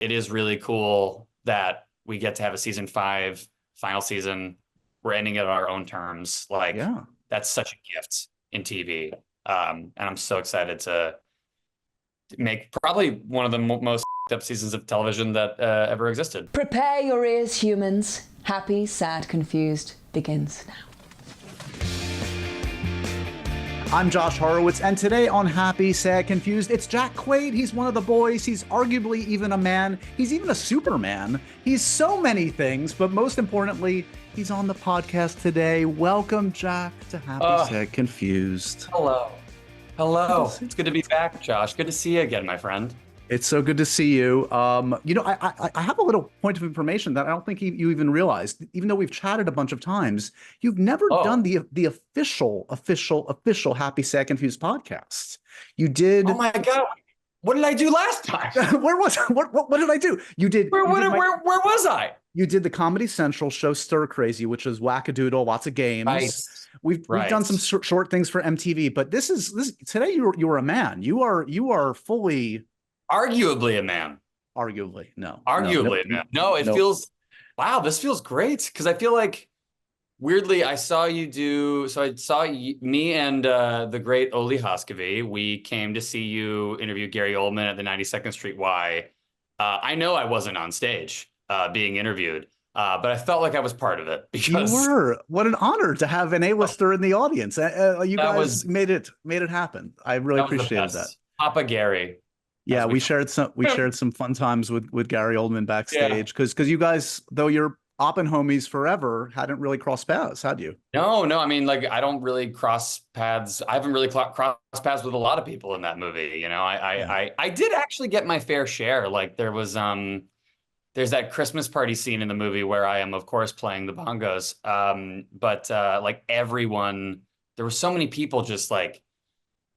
it is really cool that we get to have a season 5 final season. We're ending it on our own terms. Like Yeah. that's such a gift in TV. And I'm so excited to make probably one of the most up seasons of television that ever existed. Prepare your ears, humans. Happy, Sad, Confused begins now. I'm Josh Horowitz, and today on Happy, Sad, Confused, it's Jack Quaid. He's one of the boys. He's arguably even a man. He's even a Superman. He's so many things, but most importantly, he's on the podcast today. Welcome, Jack, to Happy, Sad, Confused. Hello. Hello. It's good to be back, Josh. Good to see you again, my friend. It's so good to see you. I have a little point of information that I don't think you even realized. Even though we've chatted a bunch of times, you've never done the official Happy, Sad, Confused podcast. You did. Oh my God. What did I do last time? Where was I? What did I do? You did. Where was I? You did the Comedy Central show Stir Crazy, which is wackadoodle, lots of games. Right. We've done some short things for MTV, but this today you were a man. You are fully. Arguably a man. Arguably, no. Arguably a man. No, it feels, wow, this feels great. Because I feel like, weirdly, I saw you do, so I saw me and the great Oli Hoskevy. We came to see you interview Gary Oldman at the 92nd Street Y. I know I wasn't on stage being interviewed, but I felt like I was part of it. Because you were. What an honor to have an A-lister in the audience. You guys made it happen. I really appreciated that. Papa Gary. Yeah, we shared some fun times with Gary Oldman backstage because you guys, though you're OPPENHEIMERs forever, hadn't really crossed paths, had you? No. I mean, like, I don't really cross paths. I haven't really crossed paths with a lot of people in that movie. You know, I did actually get my fair share. Like, there's that Christmas party scene in the movie where I am, of course, playing the bongos. But like everyone, there were so many people just like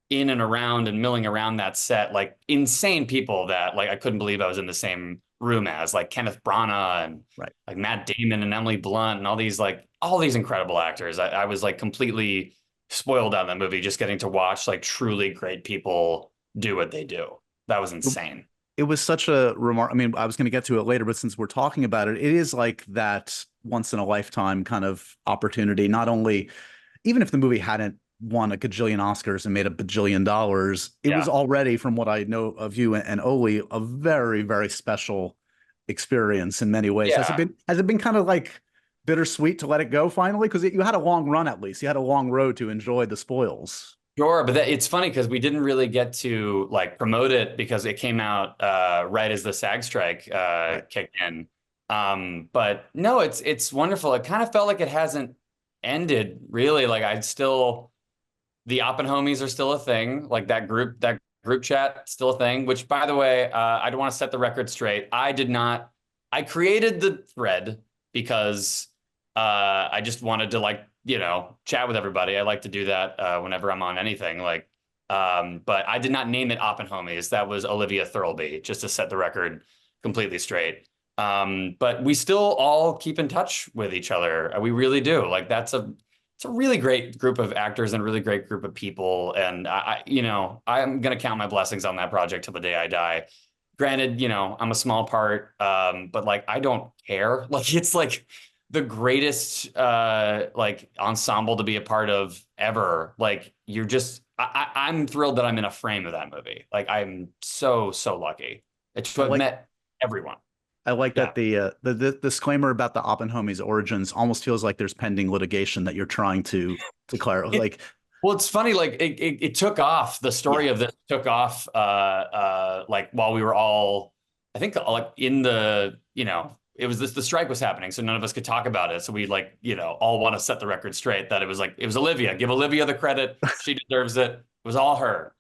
in and around and milling around that set, like insane people that like I couldn't believe I was in the same room as, like Kenneth Branagh and like Matt Damon and Emily Blunt and all these incredible actors. I was like completely spoiled out of that movie, just getting to watch like truly great people do what they do. That was insane. It was such a remark. I mean, I was going to get to it later, but since we're talking about it, it is like that once in a lifetime kind of opportunity. Not only, even if the movie hadn't won a gajillion Oscars and made $1 bajillion, it was already, from what I know of you and Oli, a very, very special experience in many ways. Has it been kind of like bittersweet to let it go finally? Because you had a long run, at least. You had a long road to enjoy the spoils. Sure, but it's funny because we didn't really get to like promote it because it came out right as the SAG strike kicked in. But no, it's wonderful. It kind of felt like it hasn't ended really. Like the OPPENHEIMERs are still a thing. Like that group chat still a thing, which, by the way, I don't want to set the record straight. I created the thread because I just wanted to, like, you know, chat with everybody. I like to do that whenever I'm on anything. Like, but I did not name it OPPENHEIMERs. That was Olivia Thirlby, just to set the record completely straight. But we still all keep in touch with each other. We really do. Like, it's a really great group of actors and a really great group of people. And I'm going to count my blessings on that project till the day I die. Granted, you know, I'm a small part, but like, I don't care. Like, it's like the greatest like ensemble to be a part of ever. Like, I'm thrilled that I'm in a frame of that movie. Like, I'm so lucky to have met everyone. I like that the disclaimer about the OPPENHEIMERs origins almost feels like there's pending litigation that you're trying to clarify. Like, well, it's funny. Like it took off. The story of this took off. Like while we were all, I think, like in the, you know, it was the strike was happening, so none of us could talk about it. So we, like, you know, all want to set the record straight that it was Olivia. Give Olivia the credit. She deserves it. It was all her.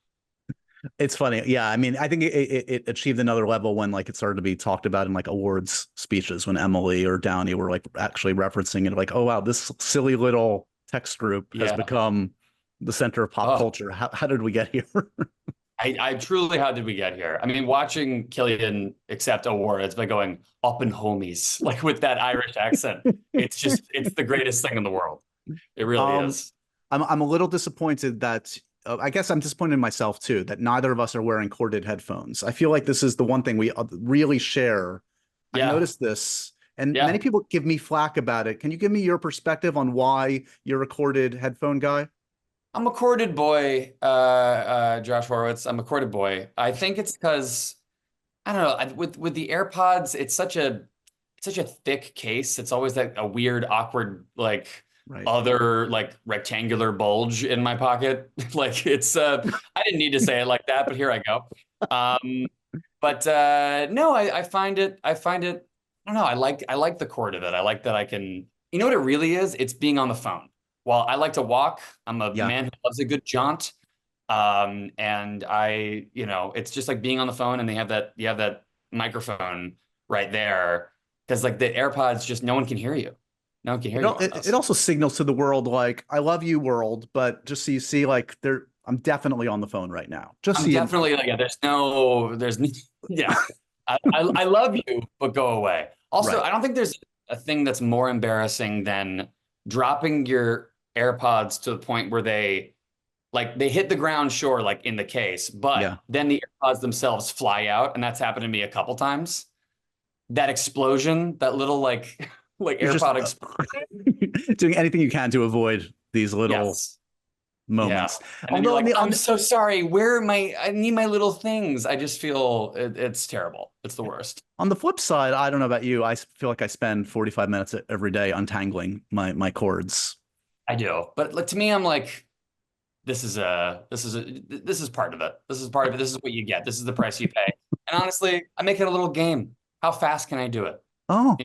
It's funny. Yeah. I mean, I think it achieved another level when, like, it started to be talked about in like awards speeches when Emily or Downey were like actually referencing it, like, oh, wow, this silly little text group has become the center of pop culture. How did we get here? I truly, how did we get here? I mean, watching Killian accept awards by going OPPENHEIMERs, like with that Irish accent, it's the greatest thing in the world. It really is. I'm a little disappointed that I guess I'm disappointed in myself too that neither of us are wearing corded headphones. I feel like this is the one thing we really share. I've Yeah. noticed this, and Yeah. many people give me flack about it. Can you give me your perspective on why you're a corded headphone guy? I'm a corded boy, Josh Horowitz. I'm a corded boy. I think it's because I don't know. With the AirPods, it's such a thick case. It's always that a weird, awkward, like Right. other like rectangular bulge in my pocket. Like it's I didn't need to say it like that, but here I go. Um, but no, I find it. I don't know. I like the core of it. I like that I can. You know what it really is? It's being on the phone. Well, I like to walk. I'm a Yeah. man who loves a good jaunt. And it's just like being on the phone, and you have that microphone right there, because like the AirPods, just no one can hear you. No one can hear you on It those. also signals to the world like I love you, world, but just so you see, like I'm definitely on the phone right now. Just I'm so you know. definitely like, yeah, yeah. I love you, but go away. Also, Right. I don't think there's a thing that's more embarrassing than dropping your AirPods to the point where they hit the ground, sure, like in the case, but Yeah. then the AirPods themselves fly out, and that's happened to me a couple times. That explosion, that little like like You're just AirPod explosion. doing anything you can to avoid these little Yes. Yeah. moments. And then you're Although like, on I'm the so sorry. Where are my, I need my little things. I just feel it's terrible. It's the worst. on the flip side, I don't know about you. I feel like I spend 45 minutes every day untangling my cords. I do. But like, to me, I'm like, this is part of it. This is part of it. This is what you get. This is the price you pay. And honestly, I make it a little game. How fast can I do it? Oh,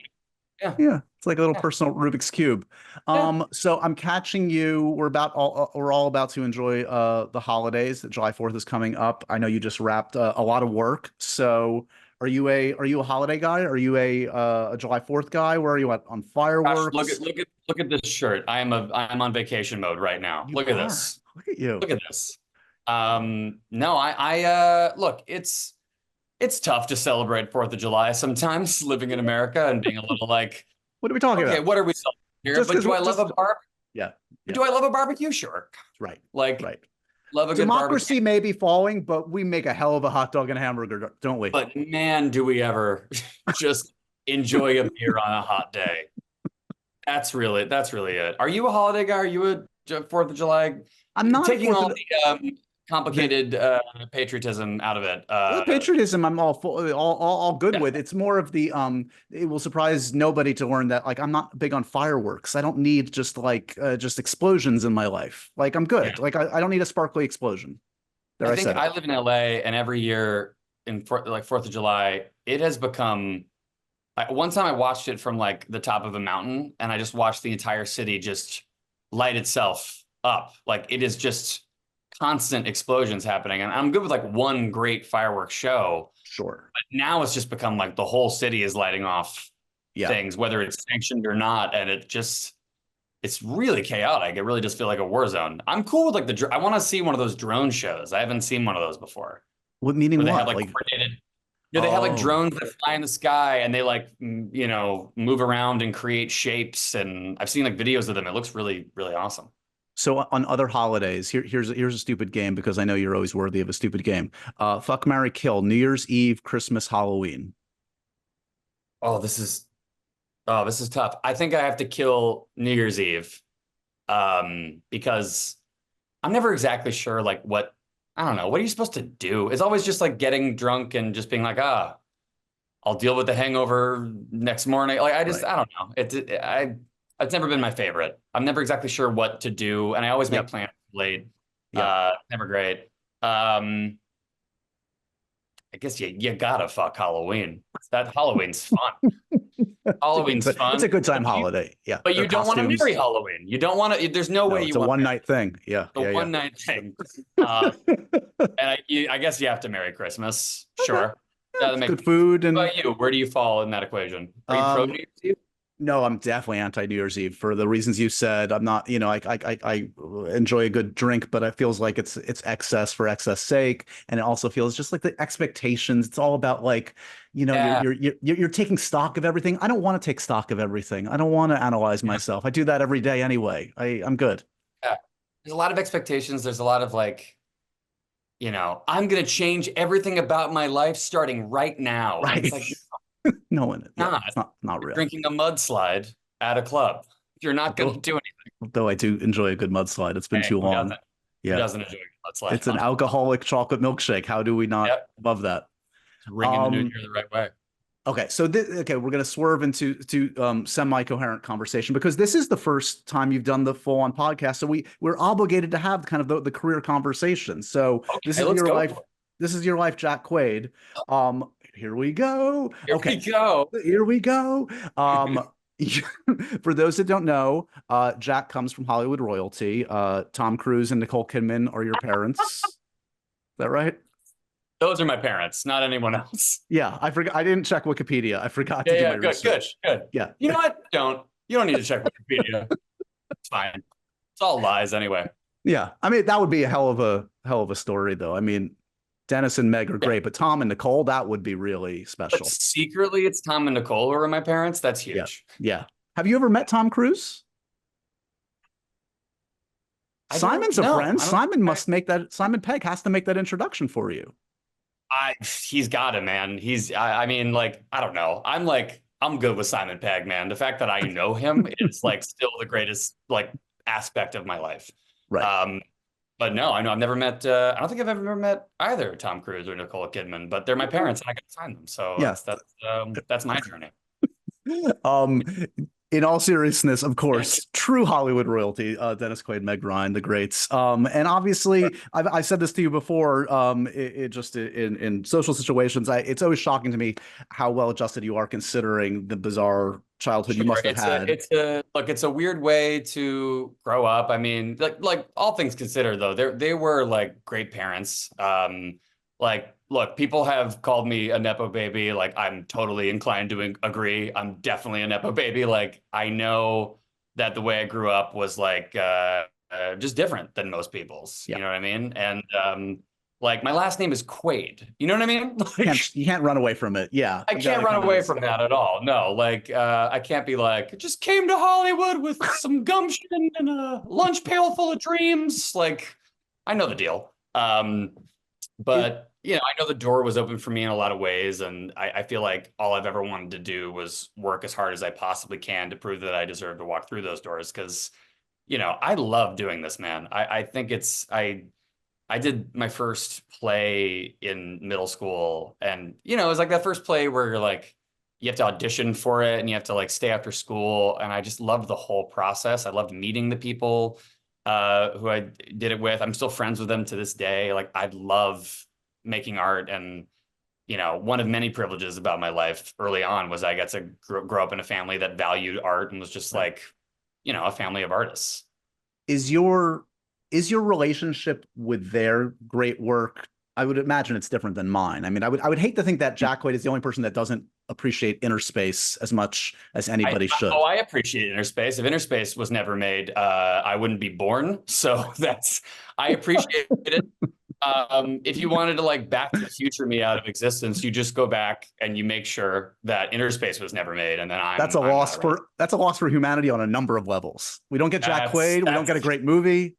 Yeah. yeah. It's like a little Yeah. personal Rubik's Cube. Yeah. So I'm catching you. We're all about to enjoy the holidays. July 4th is coming up. I know you just wrapped a lot of work. So are you a holiday guy? Are you a July 4th guy? Where are you at on Gosh, look fireworks? at look at this shirt. I'm on vacation mode right now. You Look at are. this. Look at you. Look at this. No, look, it's tough to celebrate 4th of July sometimes, living in America and being a little like, What are we talking okay, about? what are we celebrating here? Just But because do I love a bar? yeah, yeah, Do I love a barbecue? Sure. right, Like, right. love a good barbecue. Democracy may be falling, but we make a hell of a hot dog and hamburger, don't we? But man, do we ever just enjoy a beer on a hot day. That's really it. Are you a holiday guy? Are you a 4th of July? I'm not Taking for all the, the complicated patriotism out of it. patriotism. I'm all for, all good Yeah. with. It's more of the It will surprise nobody to learn that like I'm not big on fireworks. I don't need just explosions in my life. Like I'm good. Yeah. Like I don't need a sparkly explosion. There I I think said it. I live in LA, and every year like 4th of July, it has become. One time I watched it from like the top of a mountain, and I just watched the entire city just light itself up. Like it is just constant explosions happening, and I'm good with like one great fireworks show. Sure. But now it's just become like the whole city is lighting off Yeah. things, whether it's sanctioned or not, and it's really chaotic. It really just feels like a war zone. I'm cool with like I want to see one of those drone shows. I haven't seen one of those before, What meaning where they what? have like coordinated. They have like Oh. drones that fly in the sky, and they like move around and create shapes. And I've seen like videos of them. It looks really, really awesome. So on other holidays, here's a stupid game because I know you're always worthy of a stupid game. Fuck, marry, kill. New Year's Eve, Christmas, Halloween. Oh, this is tough. I think I have to kill New Year's Eve, because I'm never exactly sure like what. I don't know. What are you supposed to do? It's always just like getting drunk and just being like, I'll deal with the hangover next morning. Like Right. I don't know. It's never been my favorite. I'm never exactly sure what to do, and I always make Yep. plans late. Yep. Never great. I guess you gotta fuck Halloween. Halloween's fun. Halloween's fun. It's a good time holiday. Yeah. But There you are don't want to costumes. marry Halloween. You don't want to. There's no No, way it's you a want one night thing. Yeah. the yeah, one night thing. And I guess you have to marry Christmas. Sure. Yeah, that makes Good food and What about you? Where do you fall in that equation? Are you pro New Year's Eve? no, I'm definitely anti New Year's Eve for the reasons you said. I'm not, I enjoy a good drink, but it feels like it's excess for excess sake, and it also feels just like the expectations. It's all about like, Yeah. you're taking stock of everything. I don't want to take stock of everything. I don't want to analyze myself. I do that every day anyway. I'm good. Yeah. there's a lot of expectations. There's a lot of like, you know, I'm going to change everything about my life starting right now. And Right. it's like, No one, yeah, not. it's not You're real. drinking a mudslide at a club. You're not going to do anything. Though I do enjoy a good mudslide. It's been Hey, too who long. doesn't? Who Yeah. doesn't enjoy a mudslide? It's an alcoholic chocolate milkshake. How do we not Yep. love that? Ringing the new year the right way. Okay, so we're going to swerve into semi-coherent conversation because this is the first time you've done the full-on podcast, so we're obligated to have kind of the career conversation. So Okay, let's go. This is your life, Jack Quaid. Here we go. Here we go. Here we go. For those that don't know, Jack comes from Hollywood royalty. Tom Cruise and Nicole Kidman are your parents. Is that right? Those are my parents, not anyone else. Yeah, I forgot. I didn't check Wikipedia. I forgot to do my research. Good. Yeah. You know what? You don't need to check Wikipedia. It's fine. It's all lies anyway. Yeah. I mean, that would be a hell of a story, though. I mean, Dennis and Meg are great, but Tom and Nicole, that would be really special. But secretly, it's Tom and Nicole who are my parents. That's huge. Yeah. Have you ever met Tom Cruise? Simon's a friend. Simon Pegg has to make that introduction for you. He's got it, man. I mean, like, I don't know. I'm good with Simon Pegg, man. The fact that I know him is like still the greatest like aspect of my life. Right. But no, I know I've never met. I don't think I've ever met either Tom Cruise or Nicole Kidman. But they're my parents, and I got to find them. So yeah, that's my journey. In all seriousness, of course, true Hollywood royalty, Dennis Quaid, Meg Ryan, the greats. And obviously, I said this to you before, in social situations, it's always shocking to me how well adjusted you are considering the bizarre childhood you must have had. It's a weird way to grow up. I mean, like all things considered, though, they were like great parents. Look, people have called me a nepo baby. Like, I'm totally inclined to agree. I'm definitely a nepo baby. Like, I know that the way I grew up was like just different than most people's. You know what I mean? And like, my last name is Quaid. You know what I mean? Like, you can't run away from it. Yeah, I can't run away from that at all. No, like I can't be like, I just came to Hollywood with some gumption and a lunch pail full of dreams. Like, I know the deal. But you know, I know the door was open for me in a lot of ways, and I feel like all I've ever wanted to do was work as hard as I possibly can to prove that I deserve to walk through those doors. Because, you know, I love doing this, man. I think I did my first play in middle school, and you know, it was like that first play where you're like, you have to audition for it, and you have to like stay after school, and I just loved the whole process. I loved meeting the people who I did it with. I'm still friends with them to this day. Like, I love making art, and you know, one of many privileges about my life early on was I got to grow up in a family that valued art and was just like, you know, a family of artists. Is your relationship with their great work, I would imagine it's different than mine. I mean, I would hate to think that Jack Quaid is the only person that doesn't appreciate inner space as much as anybody should. I appreciate inner space. If inner space was never made, I wouldn't be born. So I appreciate it. If you wanted to like Back to the Future me out of existence, you just go back and you make sure that inner space was never made, and then that's a loss for humanity on a number of levels. We don't get Jack Quaid. We don't get a great movie.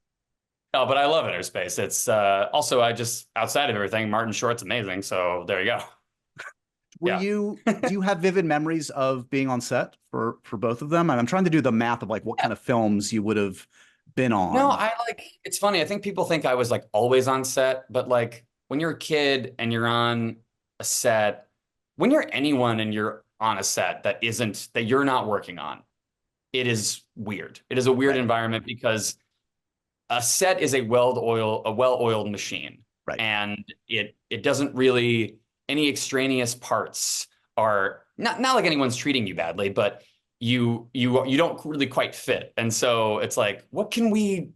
No, but I love inner space. It's also, outside of everything, Martin Short's amazing. So there you go. Do you have vivid memories of being on set for both of them? I'm trying to do the math of like what kind of films you would have been on. No, it's funny. I think people think I was like always on set, but like when you're a kid and you're on a set, when you're anyone and you're on a set that you're not working on, it is weird. It is a weird environment because a set is a well-oiled machine. Right. And it doesn't really, any extraneous parts are not like anyone's treating you badly, but you don't really quite fit. And so it's like, what can we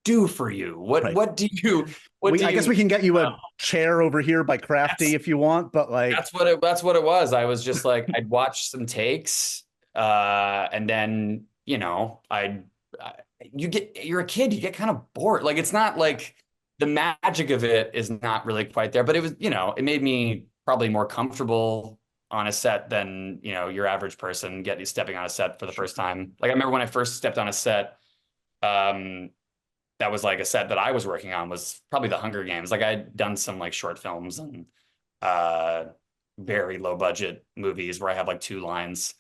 do for you? What do you I guess we can get you a chair over here by Crafty if you want, but like that's what it was. I was just like, I'd watch some takes and then, you know, you're a kid, you get kind of bored. Like, it's not like the magic of it is not really quite there, but it was, you know, it made me probably more comfortable on a set than, you know, your average person stepping on a set for the first time. Like, I remember when I first stepped on a set, that was like a set that I was working on was probably the Hunger Games. Like I'd done some like short films and uh, very low budget movies where I have like 2 lines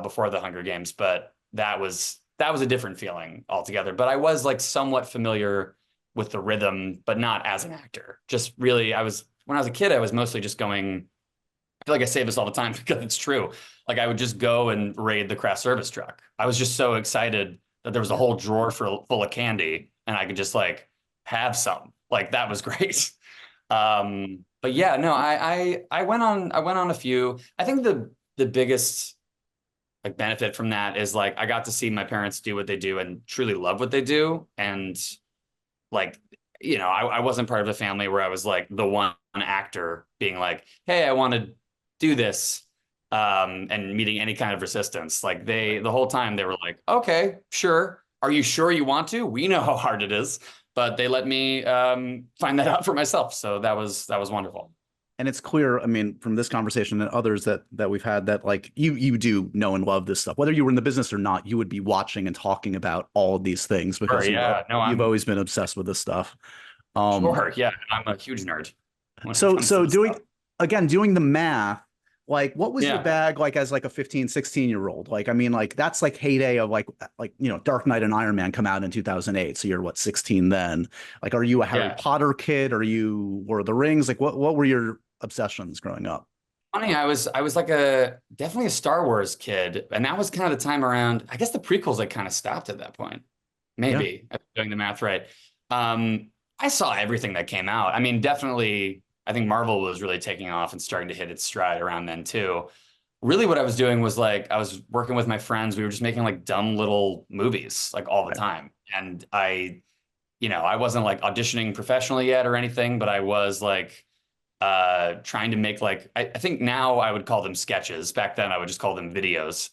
before the Hunger Games, but that was a different feeling altogether. But I was like somewhat familiar with the rhythm, but not as an actor. Just really, when I was a kid, I was mostly just going. I feel like I say this all the time because it's true. Like I would just go and raid the craft service truck. I was just so excited that there was a whole drawer full of candy and I could just like have some. Like that was great. But yeah, no, I went on a few. I think the biggest like benefit from that is like I got to see my parents do what they do and truly love what they do. And like, I wasn't part of a family where I was like the one actor being like, hey, I want to do this, and meeting any kind of resistance. Like the whole time they were like, okay, sure. Are you sure you want to? We know how hard it is, but they let me find that out for myself. So that was wonderful. And it's clear, I mean, from this conversation and others that we've had, that like you do know and love this stuff. Whether you were in the business or not, you would be watching and talking about all of these things because you've always been obsessed with this stuff. Sure, yeah, I'm a huge nerd. So doing the math, like what was your bag like as like a 15, 16-year-old? Like, I mean, like that's like heyday of like Dark Knight and Iron Man come out in 2008. So you're what, 16 then? Like, are you a Harry Potter kid? Are you Lord of the Rings? Like what were your obsessions growing up? Funny, I was like definitely a Star Wars kid, and that was kind of the time around. I guess the prequels like kind of stopped at that point. Maybe if I'm doing the math right. I saw everything that came out. I mean, definitely, I think Marvel was really taking off and starting to hit its stride around then too. Really, what I was doing was like I was working with my friends. We were just making like dumb little movies like all the time, and I wasn't like auditioning professionally yet or anything, but I was like trying to make like I think now I would call them sketches. Back then I would just call them videos.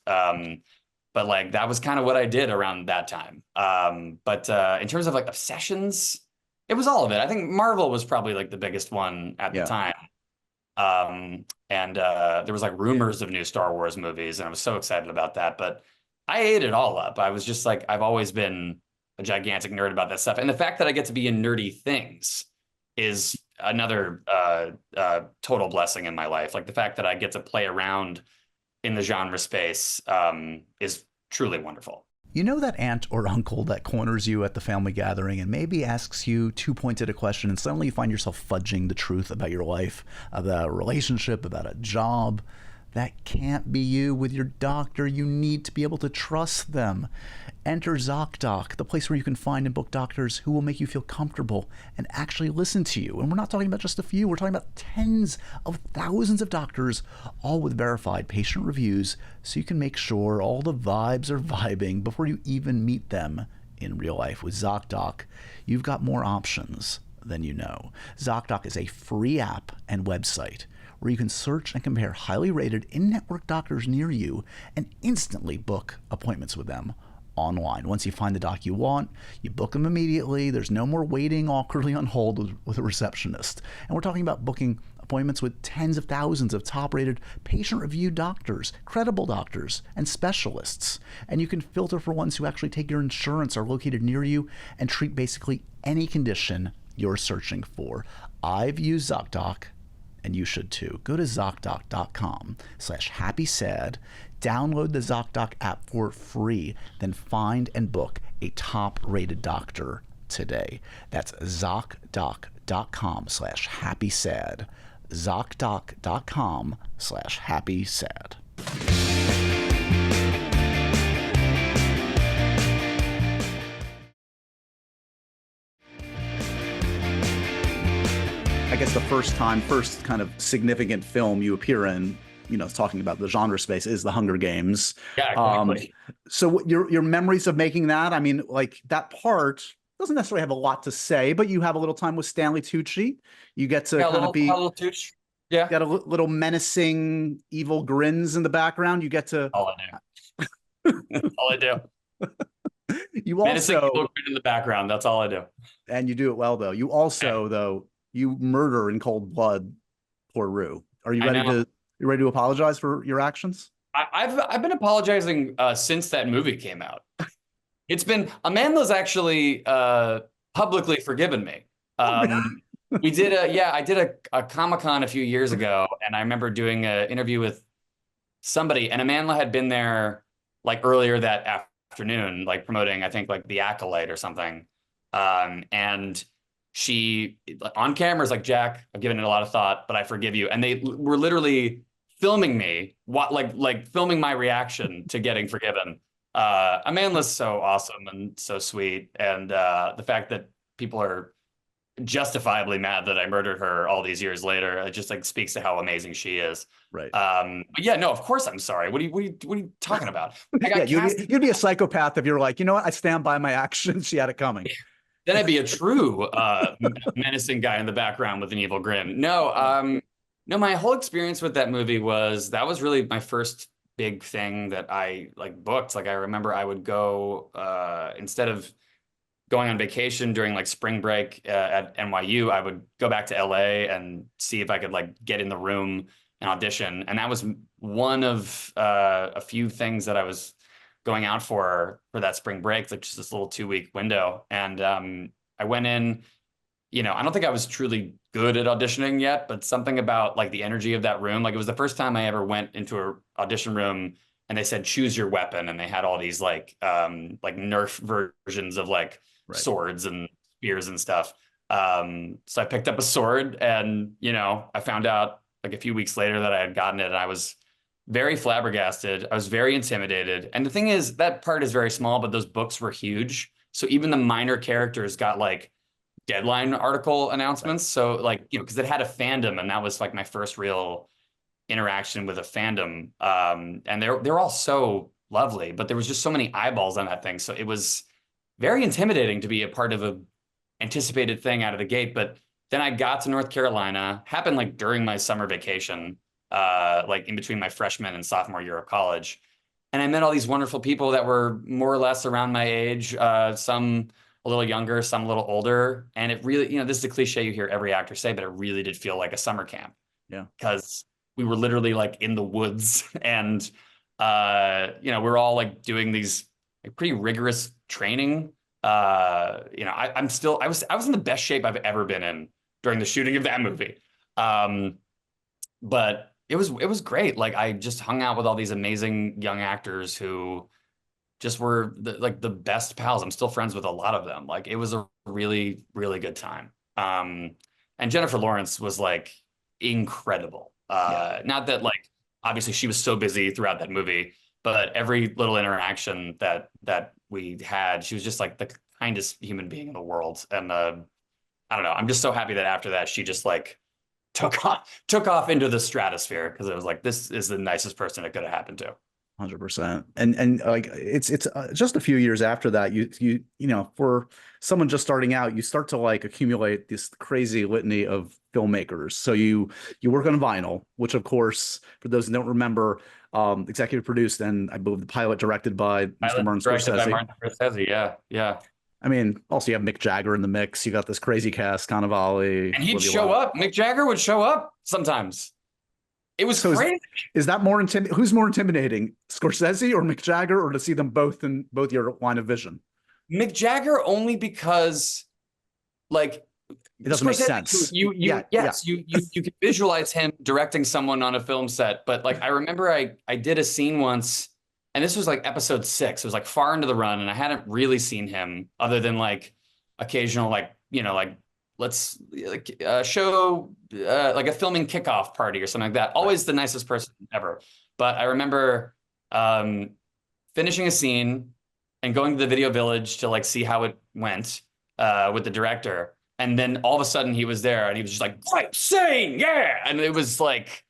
But like that was kind of what I did around that time. But in terms of like obsessions, it was all of it. I think Marvel was probably like the biggest one at the time. And there was like rumors of new Star Wars movies, and I was so excited about that. But I ate it all up. I was just like, I've always been a gigantic nerd about that stuff. And the fact that I get to be in nerdy things is another total blessing in my life. Like the fact that I get to play around in the genre space is truly wonderful. You know that aunt or uncle that corners you at the family gathering and maybe asks you too pointed a question, and suddenly you find yourself fudging the truth about your life, about a relationship, about a job? That can't be you with your doctor. You need to be able to trust them. Enter ZocDoc, the place where you can find and book doctors who will make you feel comfortable and actually listen to you. And we're not talking about just a few. We're talking about tens of thousands of doctors, all with verified patient reviews, so you can make sure all the vibes are vibing before you even meet them in real life. With ZocDoc, you've got more options than you know. ZocDoc is a free app and website where you can search and compare highly rated in-network doctors near you and instantly book appointments with them online. Once you find the doc you want, you book them immediately. There's no more waiting awkwardly on hold with a receptionist. And we're talking about booking appointments with tens of thousands of top-rated patient-reviewed doctors, credible doctors, and specialists. And you can filter for ones who actually take your insurance, are located near you, and treat basically any condition you're searching for. I've used ZocDoc, and you should too. Go to ZocDoc.com/happysad. Download the ZocDoc app for free. Then find and book a top-rated doctor today. That's ZocDoc.com/happysad. ZocDoc.com/happysad. I guess the first kind of significant film you appear in, talking about the genre space, is The Hunger Games. Yeah, exactly. So your memories of making that, I mean, like that part doesn't necessarily have a lot to say, but you have a little time with Stanley Tucci. You get to kind of be a little Tucci. Yeah. Got a little menacing, evil grins in the background. You get to. All I do. All I do. You menacing also evil grin in the background. That's all I do. And you do it well, though. You also, though, you murder in cold blood poor Rue. Are you ready to apologize for your actions? I've been apologizing since that movie came out. It's been Amanda's actually publicly forgiven me. Oh, really? We did I did a Comic-Con a few years ago, and I remember doing an interview with somebody, and Amanda had been there like earlier that afternoon, like promoting, I think, like The Acolyte or something. And she on camera is like, Jack, I've given it a lot of thought, but I forgive you. And they were literally filming me, like filming my reaction to getting forgiven. Amanda's so awesome and so sweet, and the fact that people are justifiably mad that I murdered her all these years later, it just like speaks to how amazing she is. Right. But yeah, no, of course I'm sorry. What are you talking about? I got Yeah, cast. you'd be a psychopath if you're like, you know what? I stand by my actions. She had it coming. Then I'd be a true menacing guy in the background with an evil grin. No, my whole experience with that movie was really my first big thing that I like booked. Like I remember I would go instead of going on vacation during like spring break at NYU, I would go back to LA and see if I could like get in the room and audition. And that was one of a few things that I was going out for that spring break, like just this little 2-week window. And I went in, I don't think I was truly good at auditioning yet, but something about like the energy of that room, like it was the first time I ever went into an audition room and they said, choose your weapon. And they had all these like Nerf versions of like swords and spears and stuff. So I picked up a sword and, I found out like a few weeks later that I had gotten it, and I was very flabbergasted. I was very intimidated. And the thing is, that part is very small, but those books were huge. So even the minor characters got like deadline article announcements. So like, because it had a fandom, and that was like my first real interaction with a fandom. And they're all so lovely, but there was just so many eyeballs on that thing. So it was very intimidating to be a part of a anticipated thing out of the gate. But then I got to North Carolina, happened like during my summer vacation, like in between my freshman and sophomore year of college. And I met all these wonderful people that were more or less around my age, some a little younger, some a little older. And it really, this is a cliche you hear every actor say, but it really did feel like a summer camp. Yeah. Because we were literally like in the woods and, we're all like doing these like pretty rigorous training. I was in the best shape I've ever been in during the shooting of that movie. But it was great. Like I just hung out with all these amazing young actors who just were the best pals. I'm still friends with a lot of them. Like it was a really, really good time. And Jennifer Lawrence was like incredible. Not that like, obviously she was so busy throughout that movie, but every little interaction that we had, she was just like the kindest human being in the world. And I don't know, I'm just so happy that after that, she just like took off into the stratosphere, because it was like, this is the nicest person it could have happened to. 100%. And like it's just a few years after that, you for someone just starting out, you start to like accumulate this crazy litany of filmmakers. So you work on vinyl, which of course, for those who don't remember, executive produced and I believe the pilot directed by Mr. Martin Scorsese. Yeah. I mean, also you have Mick Jagger in the mix. You got this crazy cast, Cannavale, and he'd show up. Mick Jagger would show up sometimes. It was crazy. Is that more who's more intimidating, Scorsese or Mick Jagger, or to see them both in both your line of vision? Mick Jagger only because, like, it doesn't make sense. You can visualize him directing someone on a film set, but like I remember I did a scene once, and this was like episode 6. It was like far into the run, and I hadn't really seen him other than like occasional let's show like a filming kickoff party or something like that. Always the nicest person ever. But I remember finishing a scene and going to the video village to like see how it went with the director. And then all of a sudden he was there and he was just like, great scene, yeah. And it was like,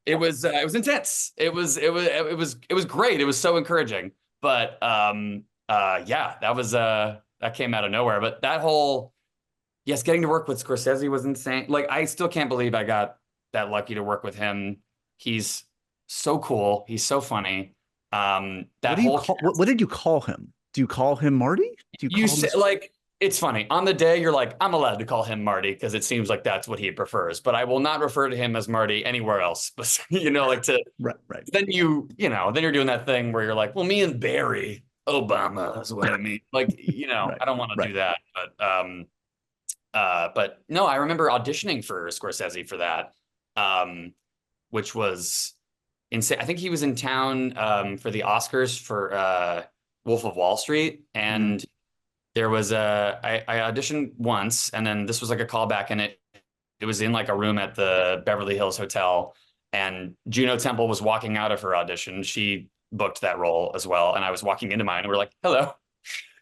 it was intense. It was great. It was so encouraging. But yeah, that came out of nowhere. But that whole, yes, getting to work with Scorsese was insane. Like, I still can't believe I got that lucky to work with him. He's so cool. He's so funny. What did you call him? Do you call him Marty? It's funny. On the day, you're like, I'm allowed to call him Marty because it seems like that's what he prefers. But I will not refer to him as Marty anywhere else. But, right. Then then you're doing that thing where you're like, well, me and Barry, Obama is what I mean. Like, Right. I don't want to Right. do that, but no, I remember auditioning for Scorsese for that, which was insane. I think he was in town for the Oscars for Wolf of Wall Street, Mm. and there was I auditioned once, and then this was like a callback, and it was in like a room at the Beverly Hills Hotel, and Juno Temple was walking out of her audition. She booked that role as well, and I was walking into mine, and we're like, "Hello,"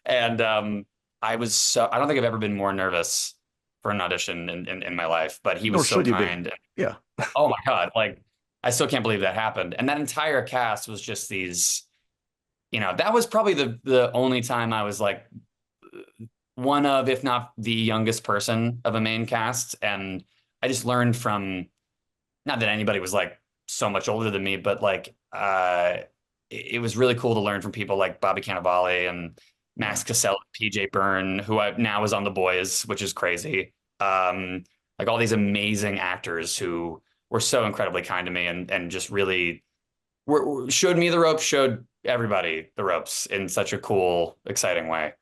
and I don't think I've ever been more nervous for an audition in my life, but he Nor was so should you be. kind. Yeah. Oh my God, like I still can't believe that happened. And that entire cast was just these, that was probably the only time I was like one of, if not the youngest person of a main cast. And I just learned from, not that anybody was like so much older than me, but like it was really cool to learn from people like Bobby Cannavale and Max Cassell, PJ Byrne, who I now is on The Boys, which is crazy. Like all these amazing actors who were so incredibly kind to me and just really showed me the ropes, showed everybody the ropes in such a cool, exciting way.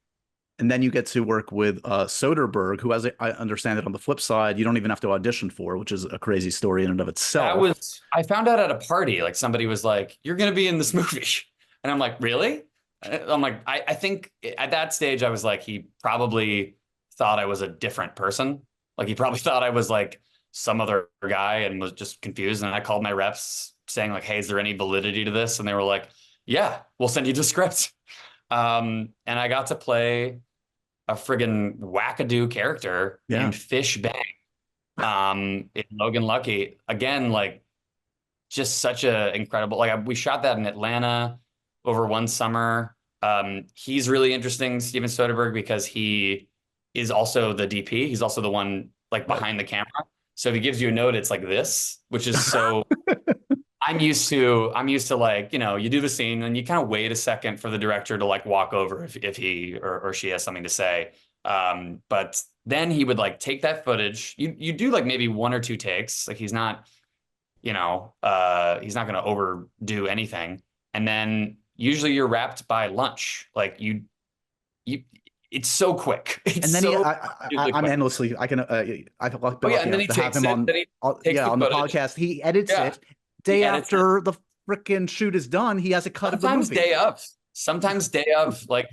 And then you get to work with Soderbergh, who, as I understand it, on the flip side, you don't even have to audition for, which is a crazy story in and of itself. I found out at a party, like somebody was like, "You're going to be in this movie." And I'm like, "Really?" I'm like, I think at that stage, I was like, he probably thought I was a different person. Like he probably thought I was like some other guy and was just confused. And I called my reps saying like, "Hey, is there any validity to this?" And they were like, "Yeah, we'll send you the script." And I got to play a friggin' wackadoo character named Fish Bang in Logan Lucky. Again, like just such a incredible, like we shot that in Atlanta over one summer. He's really interesting, Steven Soderbergh, because he is also the DP. He's also the one like behind the camera. So if he gives you a note, it's like this, which is so I'm used to like, you do the scene and you kind of wait a second for the director to like walk over if he or she has something to say. But then he would like take that footage. You do like maybe one or two takes. Like he's not going to overdo anything. And then usually you're wrapped by lunch. Like you it's so quick. It's and then so I'm endlessly, I've been lucky and then enough to have him on, the podcast. He edits it day after the frickin' shoot is done. He has a cut of the movie. Sometimes day of, like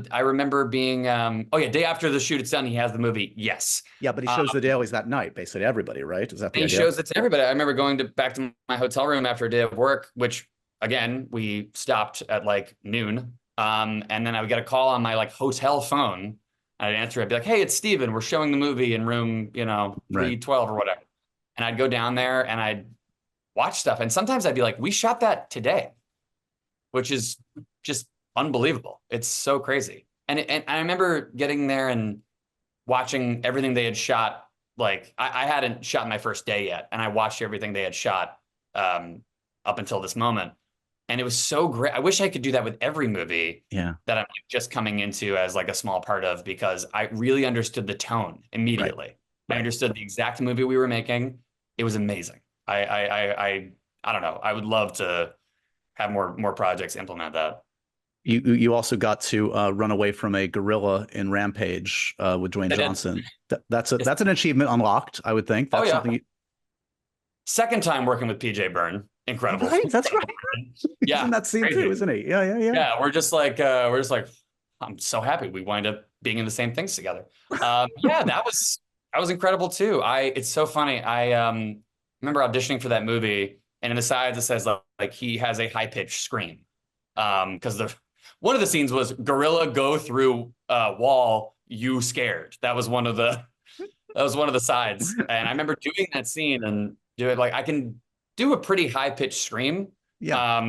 I remember being, day after the shoot it's done, he has the movie. Yes. Yeah, but he shows the dailies that night, basically everybody, right? Is that the idea? He shows it to everybody. I remember going back to my hotel room after a day of work, which again, we stopped at like noon. And then I would get a call on my like hotel phone. I'd answer. I'd be like, "Hey, it's Steven. We're showing the movie in room, 312 or whatever." And I'd go down there and I'd watch stuff. And sometimes I'd be like, "We shot that today," which is just unbelievable. It's so crazy. And I remember getting there and watching everything they had shot. Like I hadn't shot my first day yet, and I watched everything they had shot up until this moment. And it was so great. I wish I could do that with every movie that I'm like just coming into as like a small part of, because I really understood the tone immediately. Right. I understood the exact movie we were making. It was amazing. I don't know. I would love to have more projects implement that. You also got to run away from a gorilla in Rampage with Dwayne Johnson. That's an achievement unlocked, I would think. That's something. Second time working with PJ Byrne. Incredible. Right, that's right. Yeah, he's in that scene crazy too, isn't he? Yeah. Yeah, we're just like, I'm so happy we wind up being in the same things together. That was incredible too. It's so funny. I remember auditioning for that movie, and in the sides it says like he has a high pitched scream, because one of the scenes was gorilla go through wall, you scared. That was one of the sides, and I remember doing that scene and doing like I can do a pretty high-pitched scream. Yeah.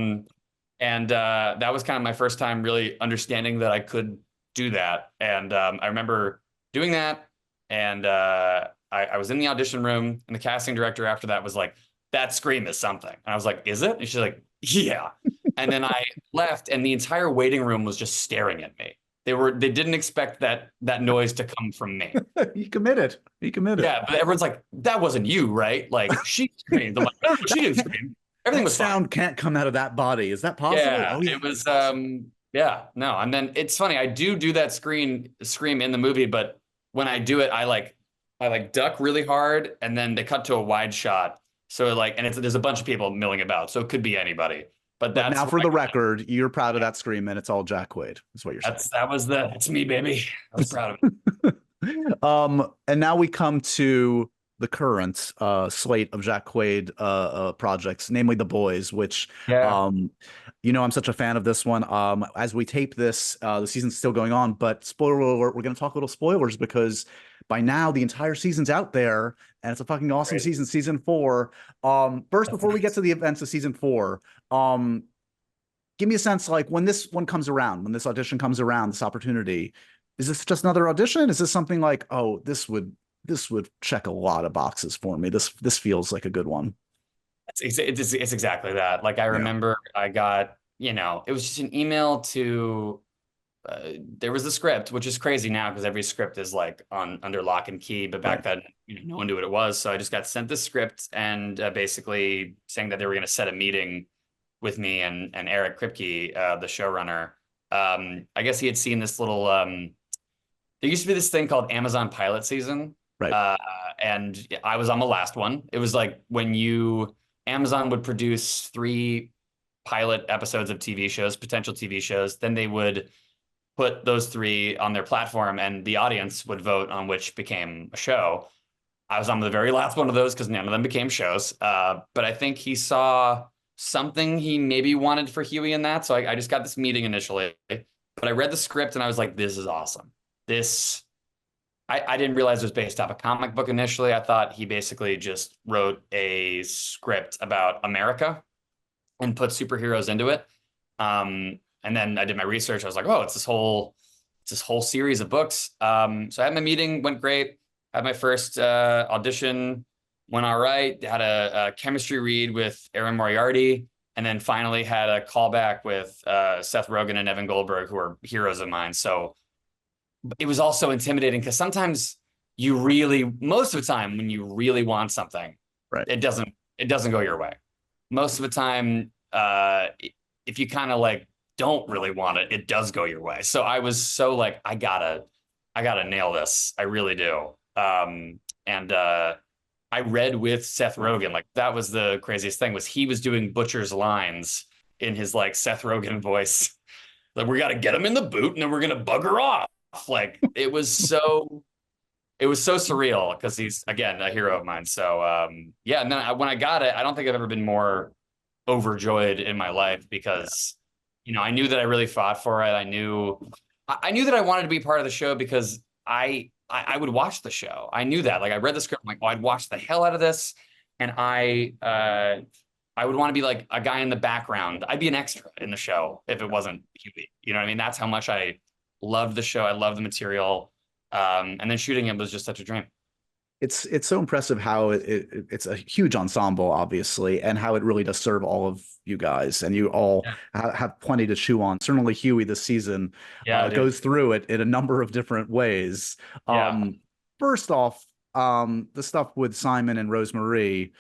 And that was kind of my first time really understanding that I could do that. And I remember doing that, and I was in the audition room, and the casting director after that was like, "That scream is something." And I was like, "Is it?" And she's like, "Yeah." And then I left, and the entire waiting room was just staring at me. They didn't expect that noise to come from me. He committed. Yeah, but everyone's like, "That wasn't you, right?" Like she screamed. I'm like, "No, she didn't scream. Everything was sound fine." Can't come out of that body. Is that possible? Yeah, it was. Yeah, no, and then it's funny. I do that scream in the movie, but when I do it, I like duck really hard, and then they cut to a wide shot. So like, and there's a bunch of people milling about, so it could be anybody. But But that's now, where for the record, you're proud of that scream, and it's all Jack Quaid, is what you're saying. that's me, baby. I was proud of it. And now we come to the current slate of Jack Quaid projects, namely The Boys, which Yeah, I'm such a fan of this one. As we tape this, the season's still going on, but spoiler alert, we're going to talk a little spoilers because by now the entire season's out there, and it's a fucking awesome great. season 4. First, That's before we get nice. to the events of season 4, give me a sense, like, when this one comes around, when this audition comes around, this opportunity, is this just another audition? Is this something like, oh, this would check a lot of boxes for me. This feels like a good one. It's exactly that. Like I Yeah. remember I got, it was just an email to there was the script, which is crazy now because every script is like on under lock and key. But back Right. then, no one knew what it was. So I just got sent the script and basically saying that they were going to set a meeting with me and Eric Kripke, the showrunner. I guess he had seen this little. There used to be this thing called Amazon Pilot Season, Right. uh, and I was on the last one. It was like when Amazon would produce 3 pilot episodes of TV shows, potential TV shows, then they would put those 3 on their platform and the audience would vote on which became a show. I was on the very last one of those because none of them became shows. But I think he saw something he maybe wanted for Huey in that. So I just got this meeting initially, but I read the script and I was like, this is awesome. I didn't realize it was based off a comic book initially. I thought he basically just wrote a script about America and put superheroes into it. And then I did my research. I was like, oh, it's this whole series of books. So I had my meeting, went great. I had my first audition, went all right. Had a chemistry read with Erin Moriarty, and then finally had a callback with Seth Rogen and Evan Goldberg, who are heroes of mine. So it was also intimidating because sometimes most of the time when you really want something, Right. it doesn't go your way. Most of the time, if you kind of like don't really want it, it does go your way. So I was so like, I gotta nail this. I really do. And I read with Seth Rogen. Like that was the craziest thing was he was doing Butcher's lines in his like Seth Rogen voice. Like we got to get him in the boot and then we're gonna bugger off. Like it was so surreal because he's again a hero of mine. So yeah, and then when I got it, I don't think I've ever been more overjoyed in my life because I knew that I really fought for it. I knew that I wanted to be part of the show because I would watch the show. I knew that. Like I read the script, I'm like, oh, I'd watch the hell out of this, and I would want to be like a guy in the background. I'd be an extra in the show if it wasn't Huey. You know what I mean? That's how much I loved the show. I loved the material. And then shooting it was just such a dream. It's so impressive how it's a huge ensemble, obviously, and how it really does serve all of you guys, and you all Yeah, have plenty to chew on. Certainly, Huey this season yeah, dude. goes through it in a number of different ways. Yeah. First off, the stuff with Simon and Rosemarie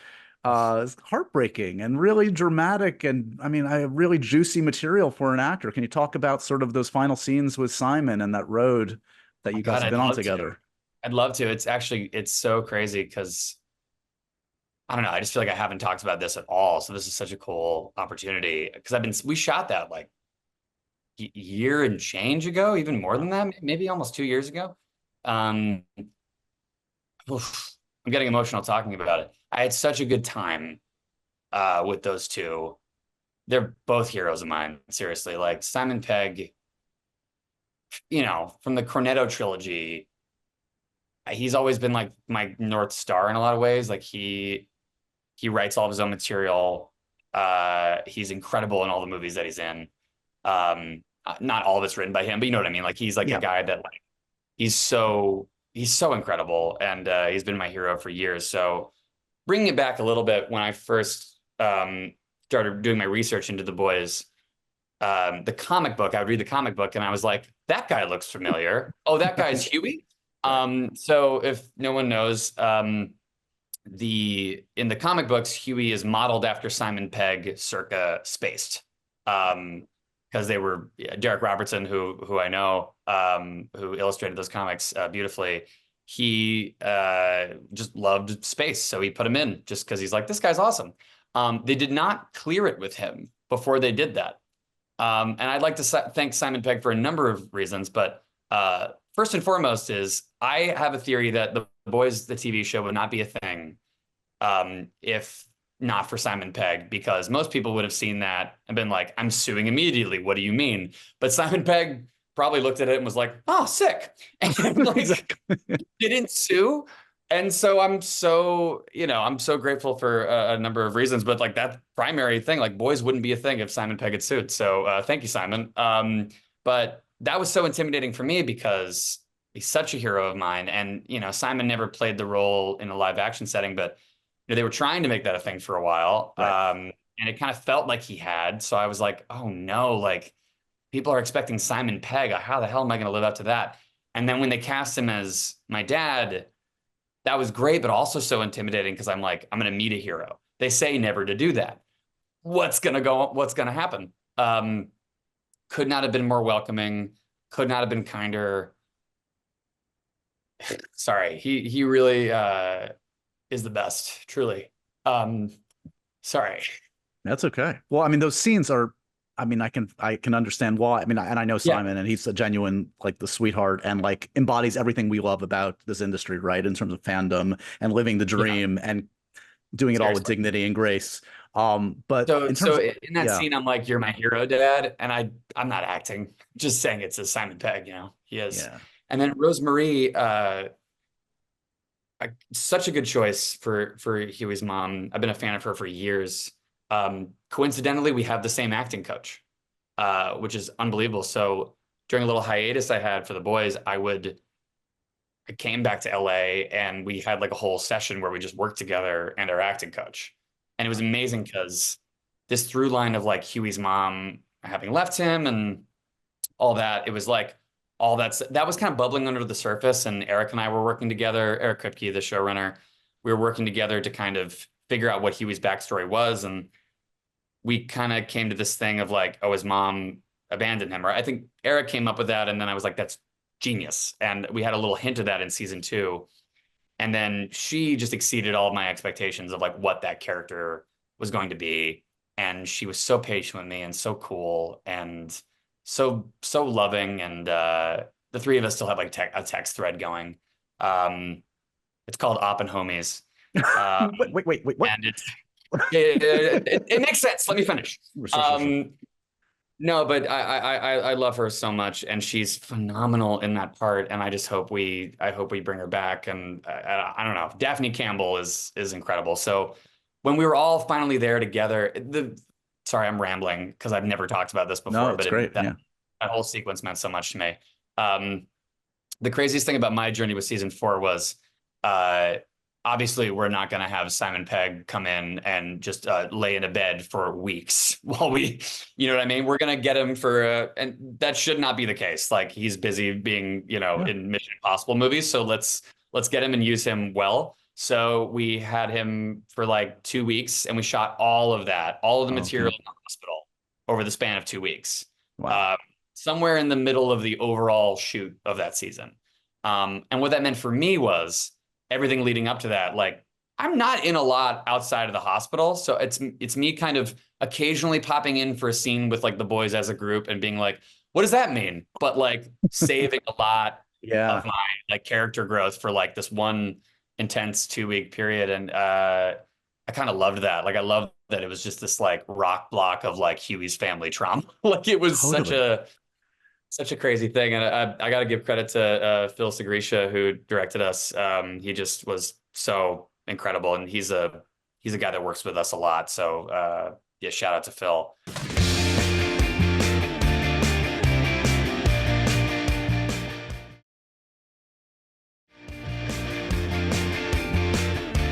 is heartbreaking and really dramatic, and I mean, I have really juicy material for an actor. Can you talk about sort of those final scenes with Simon and that road that Oh you my guys God, have I'd been on love to. together? I'd love to. It's so crazy because I don't know. I just feel like I haven't talked about this at all. So this is such a cool opportunity because we shot that like year and change ago, even more than that, maybe almost 2 years ago. Um, oof, I'm getting emotional talking about it. I had such a good time with those two. They're both heroes of mine, seriously. Like Simon Pegg, from the Cornetto trilogy, he's always been like my North Star in a lot of ways. Like he writes all of his own material. He's incredible in all the movies that he's in. Not all of it's written by him, but you know what I mean? Like he's like a Yeah. guy that like he's so incredible, and he's been my hero for years. So bringing it back a little bit, when I first started doing my research into the boys, the comic book, I would read the comic book and I was like, that guy looks familiar. Oh, that guy's Huey. Right. So if no one knows, in the comic books, Huey is modeled after Simon Pegg, circa Spaced. because they were Derek Robertson, who I know, who illustrated those comics beautifully. He just loved space, so he put him in just because he's like, this guy's awesome. They did not clear it with him before they did that. And I'd like to thank Simon Pegg for a number of reasons, but first and foremost is I have a theory that The Boys, the TV show, would not be a thing if not for Simon Pegg, because most people would have seen that and been like, I'm suing immediately. What do you mean? But Simon Pegg probably looked at it and was like, oh, sick. And like, didn't sue. And so I'm so grateful for a number of reasons, but like that primary thing, like Boys wouldn't be a thing if Simon Pegg had sued. So thank you, Simon. But that was so intimidating for me because he's such a hero of mine. And, Simon never played the role in a live action setting, but they were trying to make that a thing for a while. Right. And it kind of felt like he had. So I was like, oh no, like people are expecting Simon Pegg. How the hell am I going to live up to that? And then when they cast him as my dad, that was great, but also so intimidating because I'm like, I'm going to meet a hero. They say never to do that. What's going to happen? Could not have been more welcoming. Could not have been kinder. Sorry. He really is the best, truly. Sorry. That's okay. Well, I mean, those scenes are, I mean, I can understand why. I mean, and I know Simon, and he's a genuine, like, the sweetheart, and like embodies everything we love about this industry, right? In terms of fandom and living the dream and doing it all with dignity and grace. But in that scene, I'm like, you're my hero, Dad. And I'm not acting, just saying it's a Simon Pegg, he is. Yeah. And then Rosemarie, such a good choice for Huey's mom. I've been a fan of her for years. Coincidentally, we have the same acting coach, which is unbelievable. So during a little hiatus I had for The Boys, I came back to LA and we had like a whole session where we just worked together and our acting coach. And it was amazing because this through line of like Huey's mom having left him and all that, it was like all that was kind of bubbling under the surface. And Eric and I were working together, Eric Kripke, the showrunner, we were working together to kind of figure out what Huey's backstory was. And we kind of came to this thing of like, oh, his mom abandoned him. Or I think Eric came up with that. And then I was like, that's genius. And we had a little hint of that in season 2. And then she just exceeded all of my expectations of like what that character was going to be. And she was so patient with me and so cool and so loving. And the three of us still have like a text thread going. It's called OPPENHEIMER. Wait, what? And it makes sense. Let me finish. No, but I love her so much, and she's phenomenal in that part. And I just hope I hope we bring her back. And I don't know, Daphne Campbell is incredible. So when we were all finally there together, sorry, I'm rambling because I've never talked about this before. No, it's great. That whole sequence meant so much to me. The craziest thing about my journey with season 4 was, obviously, we're not going to have Simon Pegg come in and just lay in a bed for weeks while we, you know what I mean? We're going to get him for, and that should not be the case. Like, he's busy being, in Mission Impossible movies. So let's get him and use him well. So we had him for like 2 weeks and we shot all of the material in the hospital over the span of 2 weeks. Wow. Somewhere in the middle of the overall shoot of that season. And what that meant for me was, everything leading up to that, like, I'm not in a lot outside of the hospital. So it's me kind of occasionally popping in for a scene with like the boys as a group and being like, what does that mean? But like saving a lot of my like character growth for like this one intense 2-week period. And I kind of loved that. Like, I loved that it was just this like rock block of like Huey's family trauma. Like, it was such a crazy thing. And I got to give credit to Phil Segrisha, who directed us. He just was so incredible. And he's a guy that works with us a lot. So shout out to Phil.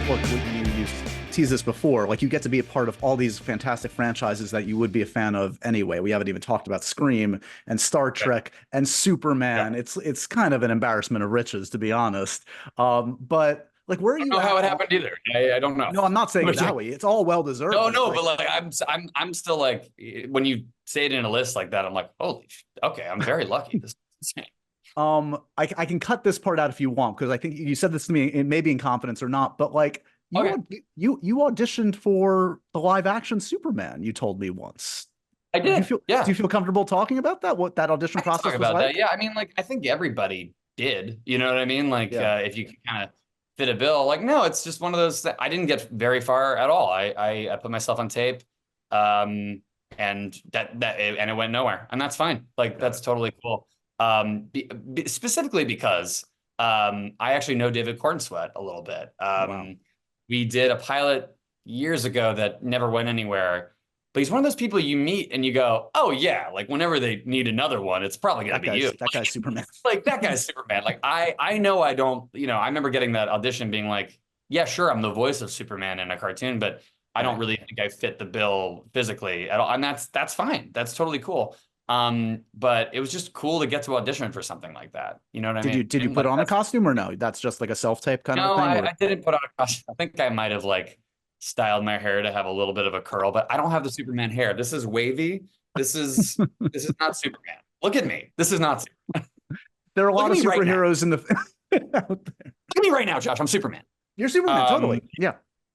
Look, you teased this before, like, you get to be a part of all these fantastic franchises that you would be a fan of anyway. We haven't even talked about Scream and Star Trek and Superman. It's kind of an embarrassment of riches, to be honest. But Like, where are I don't you know at? how it happened either. I don't know. No, I'm not saying it But that way. It's all well deserved. no, But it's no, like, but like I'm still like when you say it in a list like that, I'm like, holy, okay, I'm very lucky. This is insane. I can cut this part out if you want, because I think you said this to me, it may be in confidence or not, but like Okay. you auditioned for the live action Superman. You told me once. I did. Do Yeah. you feel comfortable talking about that? What that audition I can process talk was about that. like? Yeah. I mean, like, I think everybody did. You know what I mean? Like, Yeah. if you can kind of fit a bill, like, no, it's just one of those that I didn't get very far at all. I put myself on tape, and and it went nowhere, and that's fine. Like, that's totally cool. Specifically because I actually know David Cornsweet a little bit. Wow. We did a pilot years ago that never went anywhere. But he's one of those people you meet and you go, oh yeah, like whenever they need another one, it's probably gonna be you. That guy's Superman. Like that guy's Superman. Like I know I don't, I remember getting that audition being like, yeah, sure, I'm the voice of Superman in a cartoon, but I don't really think I fit the bill physically at all. And that's fine. That's totally cool. But it was just cool to get to audition for something like that. You know what I mean? Did you put Like, on a costume or no? That's just like a self-tape kind of no, thing? I didn't put on a costume. I think I might have like styled my hair to have a little bit of a curl, but I don't have the Superman hair. This is wavy. This is not Superman. Look at me. This is not Superman. There are a lot of Right superheroes in the out there. Look at me right now, Josh. I'm Superman. You're Superman, totally. Yeah.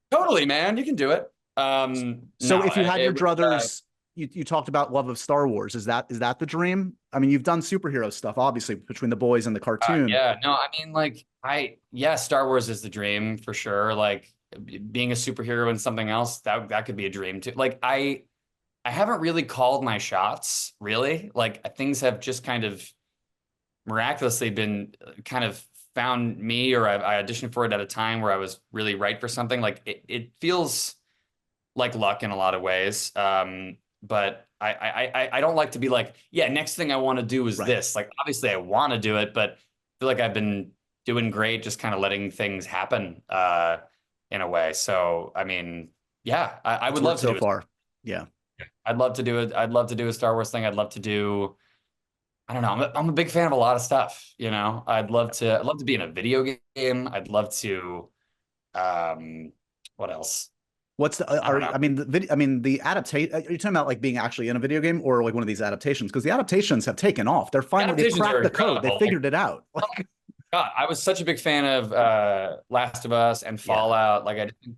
Totally, man. You can do it. So no, if you had your was, druthers, you talked about love of Star Wars. Is that the dream? I mean, you've done superhero stuff, obviously, between the boys and the cartoon. yeah, no, I mean, like, Star Wars is the dream for sure. Like, being a superhero in something else, that could be a dream too. Like, I haven't really called my shots, really. Like, things have just kind of miraculously been kind of found me, or I auditioned for it at a time where I was really right for something. Like, it feels like luck in a lot of ways. But I don't like to be like, yeah, next thing I want to do is this. Like, obviously I want to do it, but I feel like I've been doing great, just kind of letting things happen in a way. So, I mean, yeah, I would love to so do it. far. Yeah. I'd love to do it. I'd love to do a Star Wars thing. I'd love to do, I don't know. I'm a big fan of a lot of stuff, I'd love to be in a video game. I'd love to, what else? What's the? The adaptation. Are you talking about like being actually in a video game or like one of these adaptations? Because the adaptations have taken off. They're finally they cracked the code. They figured it out. Like, God, I was such a big fan of Last of Us and Fallout. Like, I think